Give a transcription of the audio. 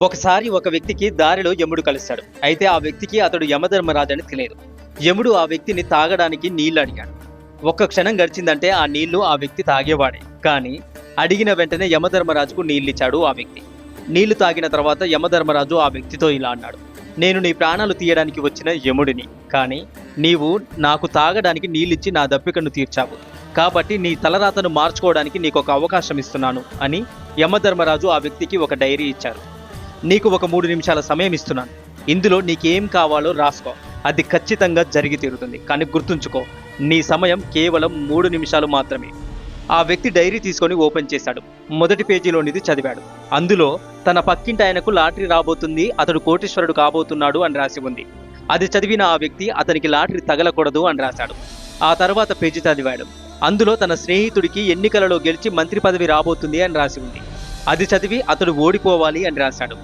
ఒకసారి ఒక వ్యక్తికి దారిలో యముడు కలుస్తాడు. అయితే ఆ వ్యక్తికి అతడు యమధర్మరాజని తెలియదు. యముడు ఆ వ్యక్తిని తాగడానికి నీళ్లు అడిగాడు. ఒక్క క్షణం గడిచిందంటే ఆ నీళ్లు ఆ వ్యక్తి తాగేవాడే. కానీ అడిగిన వెంటనే యమధర్మరాజుకు నీళ్ళిచ్చాడు ఆ వ్యక్తి. నీళ్లు తాగిన తర్వాత యమధర్మరాజు ఆ వ్యక్తితో ఇలా అన్నాడు: నేను నీ ప్రాణాలు తీయడానికి వచ్చిన యముడిని, కానీ నీవు నాకు తాగడానికి నీళ్ళిచ్చి నా దప్పికను తీర్చావు. కాబట్టి నీ తలరాతను మార్చుకోవడానికి నీకు ఒక అవకాశం ఇస్తున్నాను అని యమధర్మరాజు ఆ వ్యక్తికి ఒక డైరీ ఇచ్చారు. నీకు ఒక 3 నిమిషాల సమయం ఇస్తున్నాను. ఇందులో నీకేం కావాలో రాసుకో. అది ఖచ్చితంగా జరిగి తీరుతుంది. కానీ గుర్తుంచుకో, నీ సమయం కేవలం 3 నిమిషాలు మాత్రమే. ఆ వ్యక్తి డైరీ తీసుకొని ఓపెన్ చేశాడు. మొదటి పేజీలోనిది చదివాడు. అందులో తన పక్కింటి ఆయనకు లాటరీ రాబోతుంది, అతడు కోటీశ్వరుడు కాబోతున్నాడు అని రాసి ఉంది. అది చదివిన ఆ వ్యక్తి అతనికి లాటరీ తగలకూడదు అని రాశాడు. ఆ తర్వాత పేజీ చదివాడు. అందులో తన స్నేహితుడికి ఎన్నికలలో గెలిచి మంత్రి పదవి రాబోతుంది అని రాసి ఉంది. అది చదివి అతడు ఓడిపోవాలి అని రాశాడు.